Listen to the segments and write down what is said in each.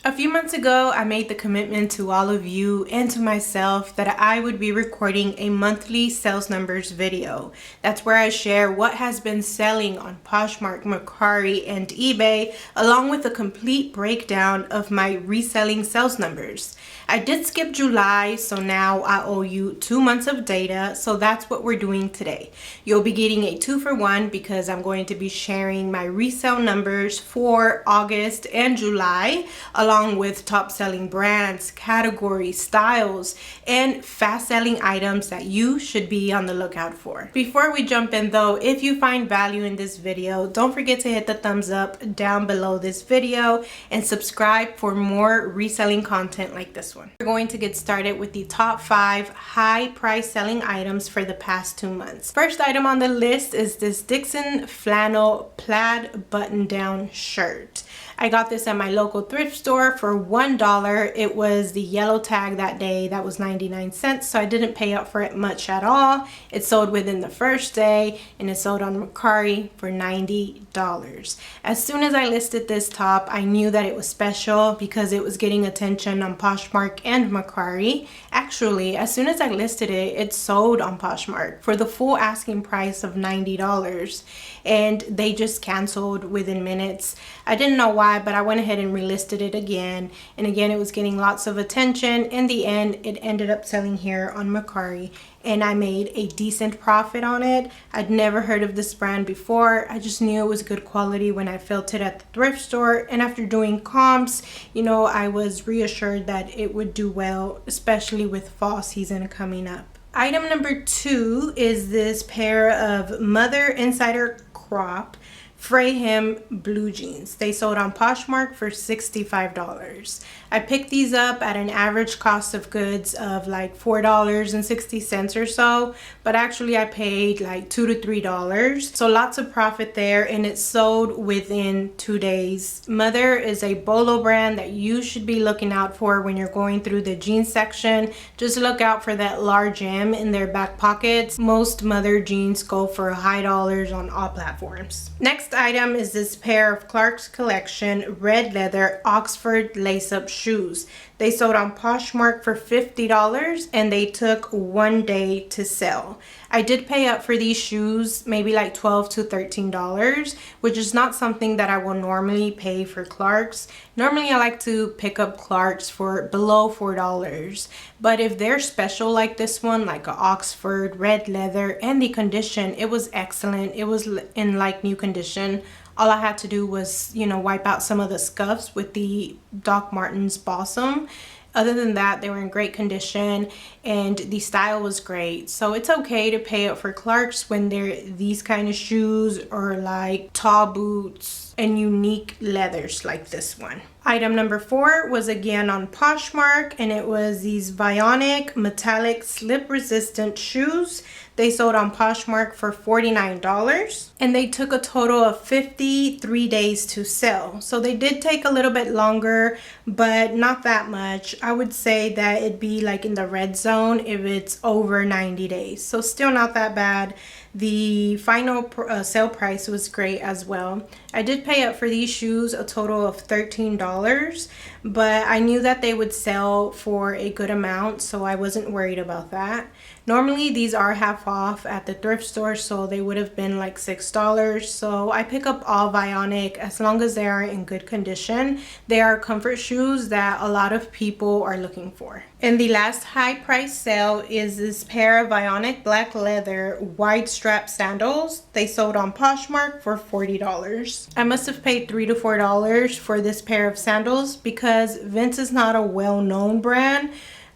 A few months ago, I made the commitment to all of you and to myself that I would be recording a monthly sales numbers video. That's where I share what has been selling on Poshmark, Mercari, and eBay, along with a complete breakdown of my reselling sales numbers. I did skip July, so now I owe you 2 months of data, so that's what we're doing today. You'll be getting a 2-for-1 because I'm going to be sharing my resale numbers for August and July, along with top selling brands, categories, styles, and fast selling items that you should be on the lookout for. Before we jump in though, if you find value in this video, don't forget to hit the thumbs up down below this video and subscribe for more reselling content like this one. We're going to get started with the top 5 high price selling items for the past 2 months. First item on the list is this Dixon flannel plaid button down shirt. I got this at my local thrift store for $1. It was the yellow tag that day. That was 99 cents, so I didn't pay up for it much at all. It sold within the first day, and it sold on Mercari for $90. As soon as I listed this top, I knew that it was special because it was getting attention on Poshmark and Mercari. Actually, as soon as I listed it, it sold on Poshmark for the full asking price of $90, and they just canceled within minutes. I didn't know why, but I went ahead and relisted it again, and again it was getting lots of attention. In the end, it ended up selling here on Mercari, and I made a decent profit on it. I'd never heard of this brand before. I just knew it was good quality when I felt it at the thrift store, and after doing comps, you know, I was reassured that it would do well, especially with fall season coming up. Item number 2 is this pair of Mother Insider Crop Frayhem blue jeans. They sold on Poshmark for $65. I picked these up at an average cost of goods of like $4.60 or so, but actually I paid like $2 to $3, so lots of profit there, and it sold within 2 days. Mother is a BOLO brand that you should be looking out for when you're going through the jeans section. Just look out for that large M in their back pockets. Most Mother jeans go for high dollars on all platforms. Next item is this pair of Clark's Collection red leather Oxford lace-up shoes. They sold on Poshmark for $50, and they took 1 day to sell. I did pay up for these shoes, maybe like $12 to $13, which is not something that I will normally pay for Clark's. Normally I like to pick up Clark's for below $4, but if they're special like this one, like a Oxford red leather, and the condition, it was excellent. It was in like new condition. All I had to do was, you know, wipe out some of the scuffs with the Doc Martens Balsam. Other than that, they were in great condition, and the style was great. So it's okay to pay up for Clark's when they're these kind of shoes, or like tall boots and unique leathers like this one. Item number 4 was again on Poshmark, and it was these Bionic metallic slip resistant shoes. They sold on Poshmark for $49, and they took a total of 53 days to sell. So they did take a little bit longer, but not that much. I would say that it'd be like in the red zone if it's over 90 days. So still not that bad. The final sale price was great as well. I did pay up for these shoes a total of $13, but I knew that they would sell for a good amount, so I wasn't worried about that. Normally these are half off at the thrift store, so they would have been like $6. So I pick up all Bionic as long as they are in good condition. They are comfort shoes that a lot of people are looking for. And the last high price sale is this pair of Bionic black leather wide strap sandals. They sold on Poshmark for $40. I must have paid $3 to $4 for this pair of sandals because Vince is not a well-known brand,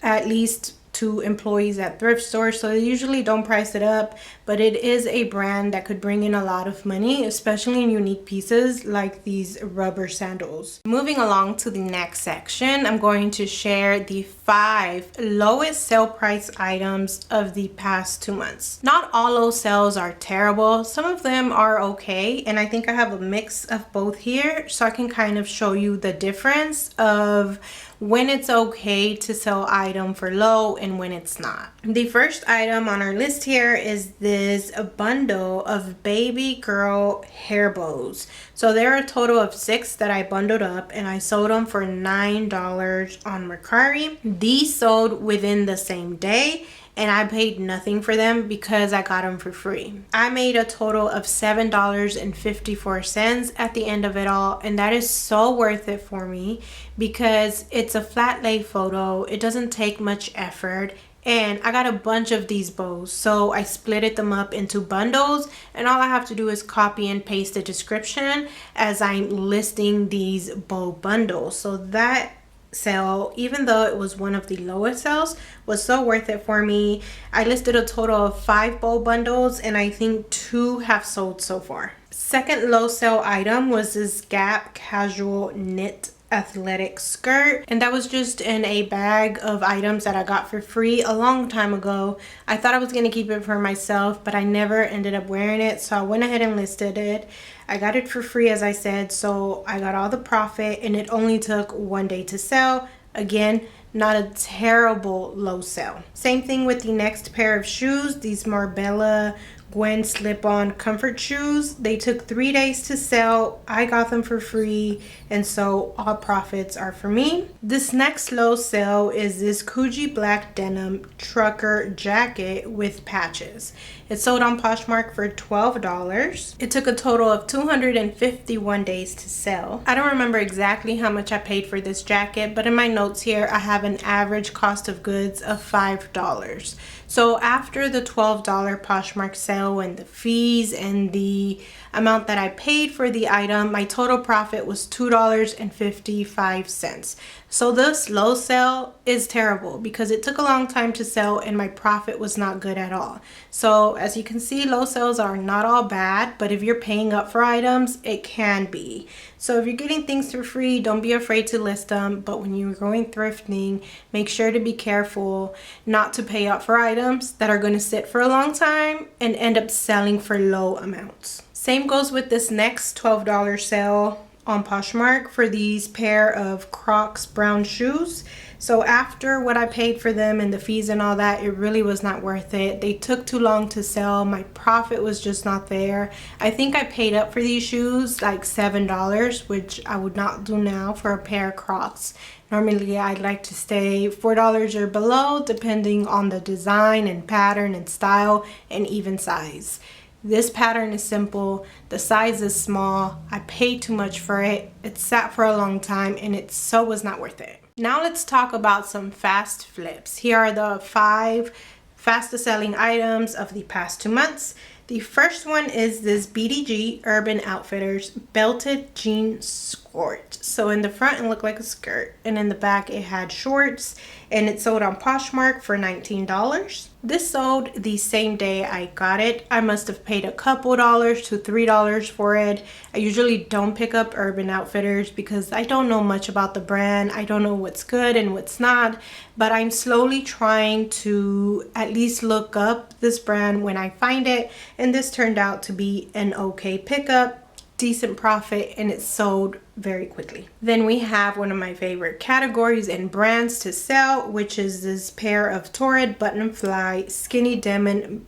at least to employees at thrift stores, so they usually don't price it up, but it is a brand that could bring in a lot of money, especially in unique pieces like these rubber sandals. Moving along to the next section, I'm going to share the 5 lowest sale price items of the past 2 months. Not all those sales are terrible. Some of them are okay, and I think I have a mix of both here, so I can kind of show you the difference of when it's okay to sell item for low and when it's not. The first item on our list here is this bundle of baby girl hair bows. So there are a total of 6 that I bundled up, and I sold them for $9 on Mercari. These sold within the same day, and I paid nothing for them because I got them for free. I made a total of $7.54 at the end of it all, and that is so worth it for me because it's a flat lay photo. It doesn't take much effort, and I got a bunch of these bows, so I split them up into bundles, and all I have to do is copy and paste the description as I'm listing these bow bundles. So that sale, even though it was one of the lowest sales, was so worth it for me. I listed a total of 5 bow bundles, and I think 2 have sold so far. Second low sale item was this Gap casual knit athletic skirt, and that was just in a bag of items that I got for free a long time ago. I thought I was going to keep it for myself, but I never ended up wearing it, so I went ahead and listed it. I got it for free, as I said, so I got all the profit, and it only took 1 day to sell. Again, not a terrible low sale. Same thing with the next pair of shoes, these Marbella Gwen slip-on comfort shoes. They took 3 days to sell. I got them for free, and so all profits are for me. This next low sale is this Coogee black denim trucker jacket with patches. It sold on Poshmark for $12. It took a total of 251 days to sell. I don't remember exactly how much I paid for this jacket, but in my notes here I have an average cost of goods of $5. So after the $12 Poshmark sale and the fees and the amount that I paid for the item, my total profit was $2.55. So this low sale is terrible because it took a long time to sell and my profit was not good at all. So as you can see, low sales are not all bad, but if you're paying up for items, it can be. So if you're getting things for free, don't be afraid to list them, but when you're going thrifting, make sure to be careful not to pay up for items that are going to sit for a long time and end up selling for low amounts. Same goes with this next $12 sale on Poshmark for these pair of Crocs brown shoes. So after what I paid for them and the fees and all that, it really was not worth it. They took too long to sell. My profit was just not there. I think I paid up for these shoes like $7, which I would not do now for a pair of Crocs. Normally I'd like to stay $4 or below depending on the design and pattern and style and even size. This pattern is simple, the size is small, I paid too much for it, it sat for a long time, and it so was not worth it. Now let's talk about some fast flips. Here are the 5 fastest selling items of the past 2 months. The first one is this BDG Urban Outfitters belted jean skirt. So in the front it looked like a skirt, and in the back it had shorts, and it sold on Poshmark for $19. This sold the same day I got it. I must have paid a couple dollars to $3 for it. I usually don't pick up Urban Outfitters because I don't know much about the brand. I don't know what's good and what's not, but I'm slowly trying to at least look up this brand when I find it, and this turned out to be an okay pickup. Decent profit, and it sold very quickly. Then we have one of my favorite categories and brands to sell, which is this pair of Torrid button fly skinny denim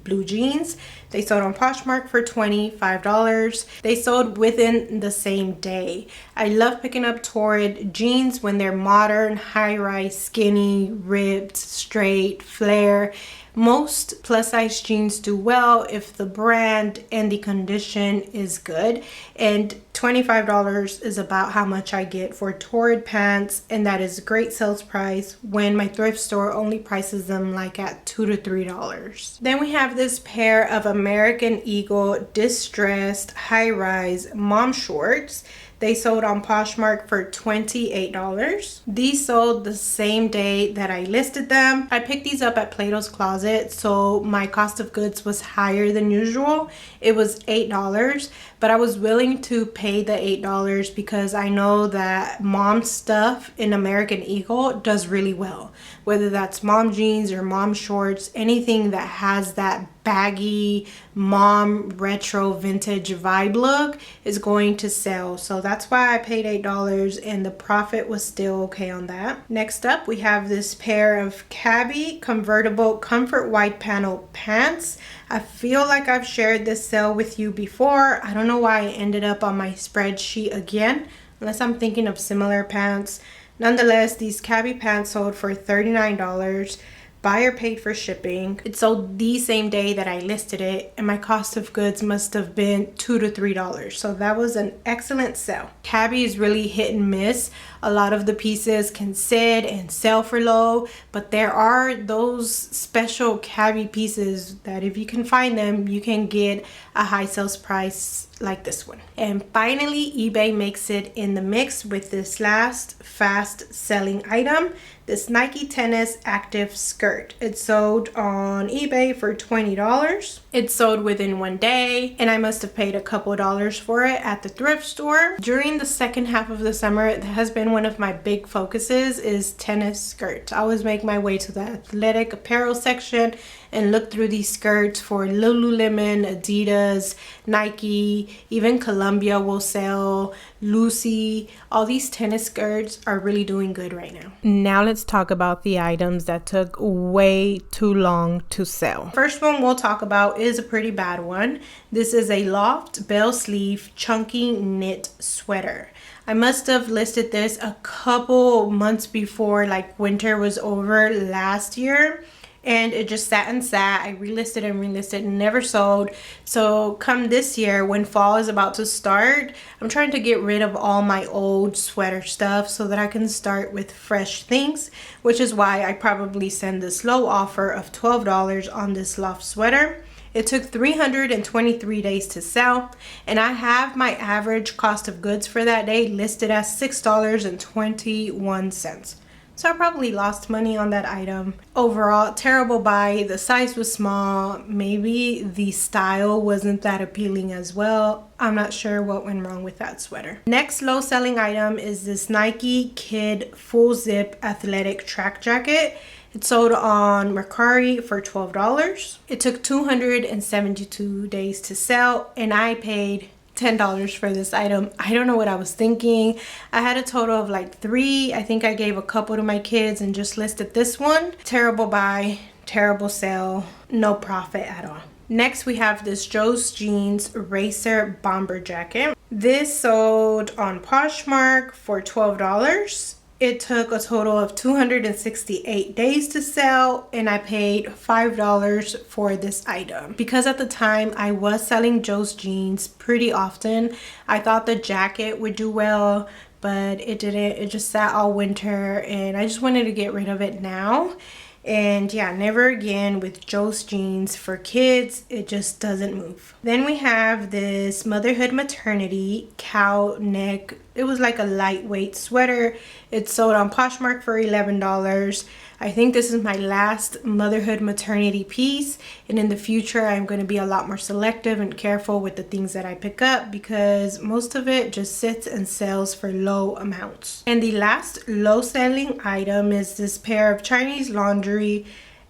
blue jeans. They sold on Poshmark for $25. They sold within the same day. I love picking up Torrid jeans when they're modern, high-rise, skinny, ribbed, straight, flare. Most plus size jeans do well if the brand and the condition is good, and $25 is about how much I get for Torrid pants, and that is a great sales price when my thrift store only prices them like at $2 to $3. Then we have this pair of American Eagle distressed high-rise mom shorts. They sold on Poshmark for $28. These sold the same day that I listed them. I picked these up at Plato's Closet, so my cost of goods was higher than usual. It was $8, but I was willing to pay the $8 because I know that mom stuff in American Eagle does really well. Whether that's mom jeans or mom shorts, anything that has that baggy mom retro vintage vibe look is going to sell. So that's why I paid $8 and the profit was still okay on that. Next up, we have this pair of Cabby convertible comfort wide panel pants. I feel like I've shared this sale with you before. I don't know why it ended up on my spreadsheet again, unless I'm thinking of similar pants. Nonetheless, these Cabby pants sold for $39. Buyer paid for shipping. It sold the same day that I listed it, and my cost of goods must have been $2 to $3. So that was an excellent sale. Cabby is really hit and miss. A lot of the pieces can sit and sell for low, but there are those special Cabby pieces that if you can find them, you can get a high sales price like this one. And finally, eBay makes it in the mix with this last fast selling item, this Nike Tennis Active Skirt. It sold on eBay for $20. It sold within one day, and I must have paid a couple dollars for it at the thrift store. During the second half of the summer, it has been one of my big focuses is tennis skirts. I always make my way to the athletic apparel section and look through these skirts for Lululemon, Adidas, Nike, even Columbia will sell, Lucy. All these tennis skirts are really doing good right now. Now let's talk about the items that took way too long to sell. First one we'll talk about is a pretty bad one. This is a loft bell sleeve chunky knit sweater. I must have listed this a couple months before like winter was over last year. And it just sat and sat. I relisted and never sold. So come this year when fall is about to start, I'm trying to get rid of all my old sweater stuff so that I can start with fresh things, which is why I probably send this low offer of $12 on this loft sweater. It took 323 days to sell, and I have my average cost of goods for that day listed as $6.21. So I probably lost money on that item. Overall, terrible buy. The size was small. Maybe the style wasn't that appealing as well. I'm not sure what went wrong with that sweater. Next low selling item is this Nike Kid full zip athletic track jacket. It sold on Mercari for $12. It took 272 days to sell, and I paid $10 for this item. I don't know what I was thinking. I had a total of like 3. I think I gave a couple to my kids and just listed this one. Terrible buy, terrible sale, no profit at all. Next, we have this Joe's Jeans Racer Bomber Jacket. This sold on Poshmark for $12. It took a total of 268 days to sell, and I paid $5 for this item. Because at the time I was selling Joe's jeans pretty often, I thought the jacket would do well, but it didn't. It just sat all winter, and I just wanted to get rid of it now. And yeah, never again with Joe's jeans for kids. It just doesn't move. Then we have this Motherhood Maternity cow neck. It was like a lightweight sweater. It sold on Poshmark for $11. I think this is my last motherhood maternity piece, and in the future I'm going to be a lot more selective and careful with the things that I pick up because most of it just sits and sells for low amounts. And the last low selling item is this pair of Chinese laundry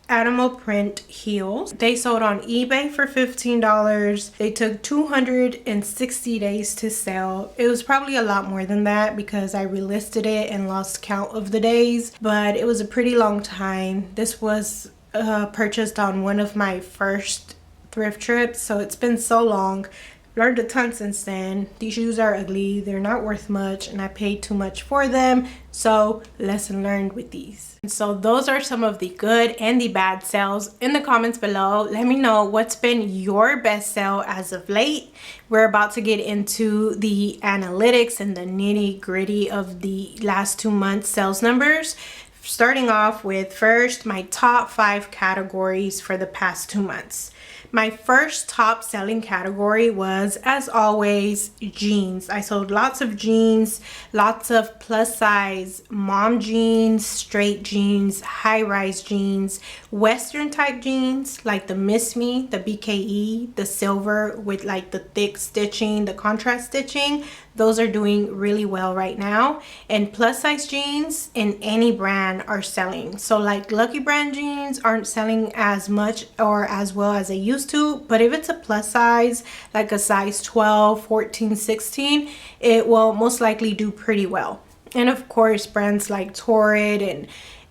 animal print heels. They sold on eBay for $15. They took 260 days to sell. It was probably a lot more than that because I relisted it and lost count of the days, but it was a pretty long time. This was purchased on one of my first thrift trips, so it's been so long. Learned a ton since then. These shoes are ugly, they're not worth much, and I paid too much for them, so lesson learned with these. And so those are some of the good and the bad sales. In the comments below, let me know what's been your best sale as of late. We're about to get into the analytics and the nitty gritty of the last 2 months sales numbers. Starting off with first my top 5 categories for the past 2 months. My first top selling category was, as always, jeans. I sold lots of jeans, lots of plus size mom jeans, straight jeans, high-rise jeans, Western type jeans like the Miss Me, the BKE, the silver with like the thick stitching, the contrast stitching. Those are doing really well right now. And plus size jeans in any brand are selling. So like Lucky Brand jeans aren't selling as much or as well as they used to, but if it's a plus size, like a size 12, 14, 16, it will most likely do pretty well. And of course, brands like Torrid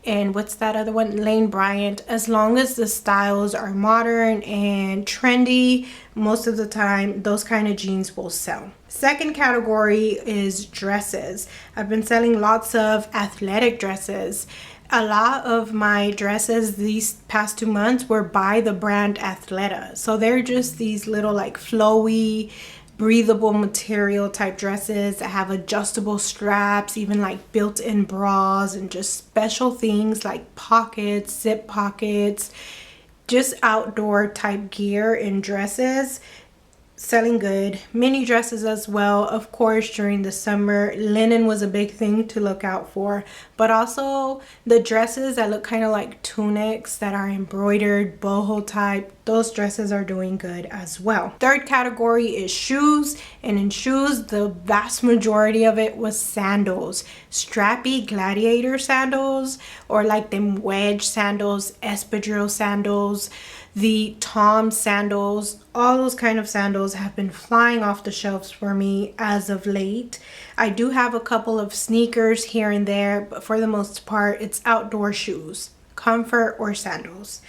and what's that other one, Lane Bryant, as long as the styles are modern and trendy, most of the time those kind of jeans will sell. Second category is dresses. I've been selling lots of athletic dresses. A lot of my dresses these past 2 months were by the brand Athleta. So they're just these little like flowy, breathable material type dresses that have adjustable straps, even like built-in bras, and just special things like pockets, zip pockets, just outdoor type gear in dresses. Selling good. Mini dresses as well. Of course, during the summer, linen was a big thing to look out for, but also the dresses that look kind of like tunics that are embroidered, boho type, those dresses are doing good as well. Third category is shoes, and in shoes, the vast majority of it was sandals. Strappy gladiator sandals, or like them wedge sandals, espadrille sandals, the Tom sandals, all those kind of sandals have been flying off the shelves for me as of late. I do have a couple of sneakers here and there, but for the most part, it's outdoor shoes, comfort or sandals.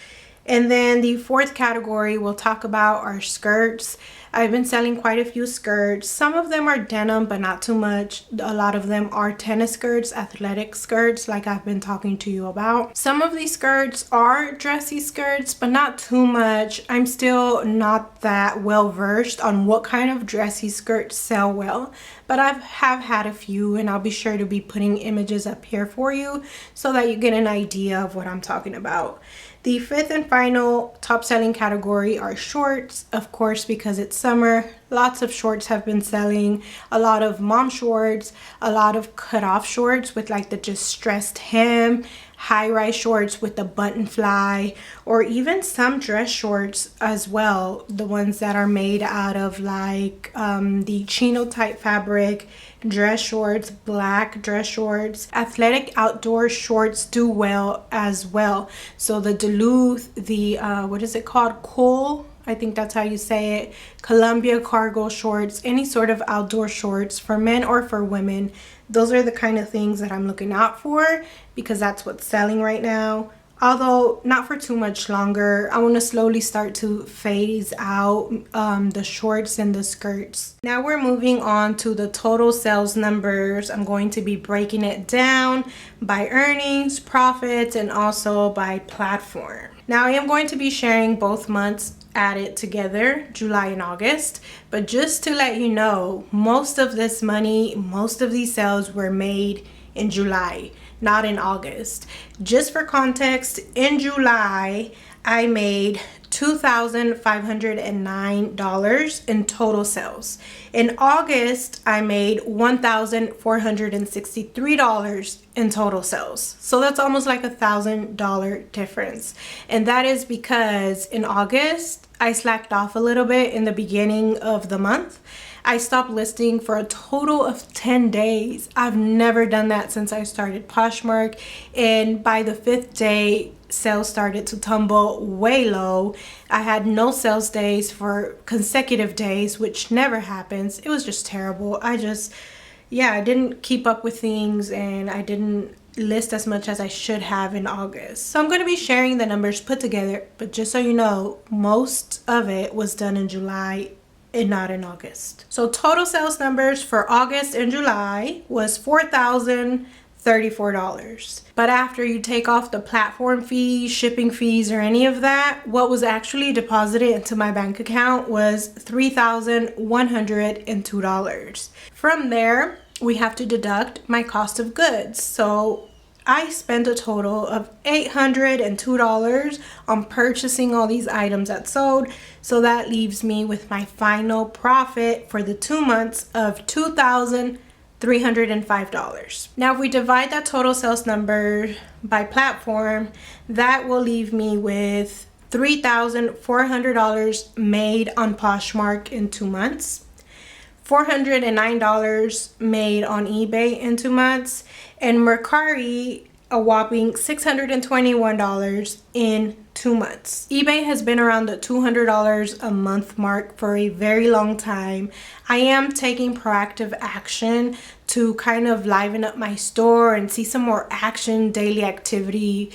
And then the fourth category we'll talk about are skirts. I've been selling quite a few skirts. Some of them are denim, but not too much. A lot of them are tennis skirts, athletic skirts, like I've been talking to you about. Some of these skirts are dressy skirts, but not too much. I'm still not that well versed on what kind of dressy skirts sell well, but I have had a few, and I'll be sure to be putting images up here for you so that you get an idea of what I'm talking about. The fifth and final top selling category are shorts, of course, because it's summer. Lots of shorts have been selling. A lot of mom shorts, a lot of cut off shorts with like the just stressed hem, high-rise shorts with the button fly, or even some dress shorts as well, the ones that are made out of like the chino type fabric, dress shorts, black dress shorts. Athletic outdoor shorts do well as well. So the Duluth, the what is it called, Cole, I think that's how you say it, Columbia cargo shorts, any sort of outdoor shorts for men or for women. Those are the kind of things that I'm looking out for because that's what's selling right now. Although not for too much longer. I want to slowly start to phase out the shorts and the skirts. Now we're moving on to the total sales numbers. I'm going to be breaking it down by earnings, profits, and also by platform. Now I am going to be sharing both months added together, July and August, but just to let you know, most of this money, most of these sales were made in July, not in August. Just for context, in July I made $2,509 in total sales. In August, I made $1,463 in total sales. So that's almost like $1,000 difference. And that is because in August, I slacked off a little bit in the beginning of the month. I stopped listing for a total of 10 days. I've never done that since I started Poshmark. And by the 5th day, sales started to tumble way low. I had no sales days for consecutive days, which never happens. It was just terrible. I didn't keep up with things, and I didn't list as much as I should have in August. So I'm going to be sharing the numbers put together, but just so you know, most of it was done in July and not in August. So total sales numbers for August and July was $4,034. But after you take off the platform fees, shipping fees, or any of that, what was actually deposited into my bank account was $3,102. From there, we have to deduct my cost of goods. So I spent a total of $802 on purchasing all these items that sold. So that leaves me with my final profit for the 2 months of $2,305. Now, if we divide that total sales number by platform, that will leave me with $3,400 made on Poshmark in 2 months. $409 made on eBay in 2 months, and Mercari a whopping $621 in 2 months. eBay has been around the $200 a month mark for a very long time. I am taking proactive action to kind of liven up my store and see some more action, daily activity,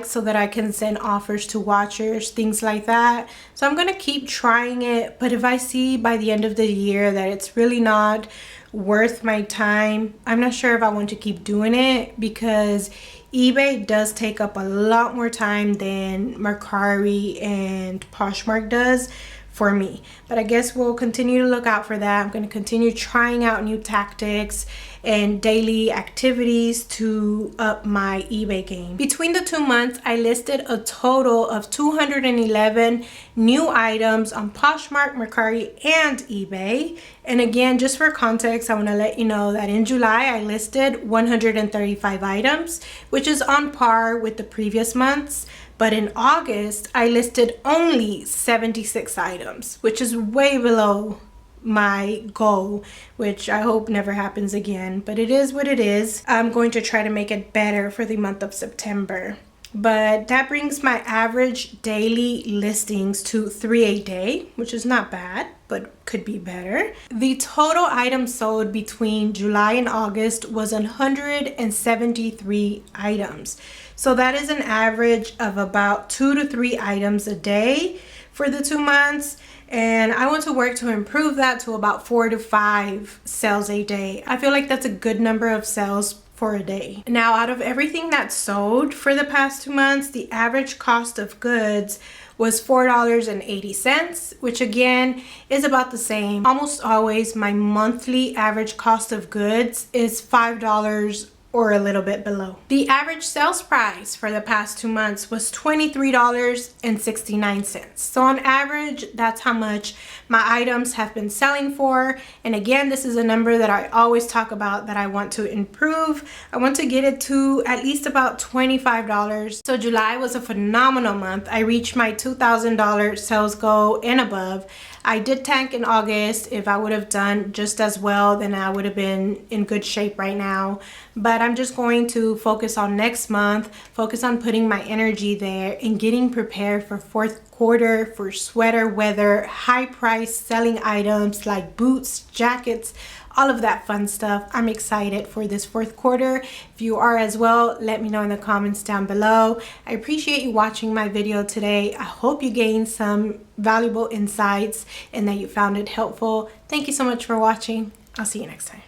so that I can send offers to watchers, things like that. So I'm going to keep trying it, but if I see by the end of the year that it's really not worth my time, I'm not sure if I want to keep doing it, because eBay does take up a lot more time than Mercari and Poshmark does for me. But I guess we'll continue to look out for that. I'm going to continue trying out new tactics and daily activities to up my eBay game. Between the 2 months, I listed a total of 211 new items on Poshmark, Mercari, and eBay. And again, just for context, I want to let you know that in July, I listed 135 items, which is on par with the previous months. But in August, I listed only 76 items, which is way below my goal, which I hope never happens again, but it is what it is. I'm going to try to make it better for the month of September. But that brings my average daily listings to 3 a day, which is not bad, but could be better. The total items sold between July and August was 173 items. So that is an average of about 2 to 3 items a day for the 2 months. And I want to work to improve that to about 4 to 5 sales a day. I feel like that's a good number of sales for a day. Now, out of everything that sold for the past 2 months, the average cost of goods was $4.80, which again is about the same. Almost always my monthly average cost of goods is $5 or a little bit below. The average sales price for the past 2 months was $23.69. So on average, that's how much my items have been selling for. And again, this is a number that I always talk about that I want to improve. I want to get it to at least about $25. So July was a phenomenal month. I reached my $2,000 sales goal and above. I did tank in August. If I would have done just as well, then I would have been in good shape right now. But I'm just going to focus on next month, focus on putting my energy there and getting prepared for fourth quarter, for sweater weather, high price selling items like boots, jackets, all of that fun stuff. I'm excited for this fourth quarter. If you are as well, let me know in the comments down below. I appreciate you watching my video today. I hope you gained some valuable insights and that you found it helpful. Thank you so much for watching. I'll see you next time.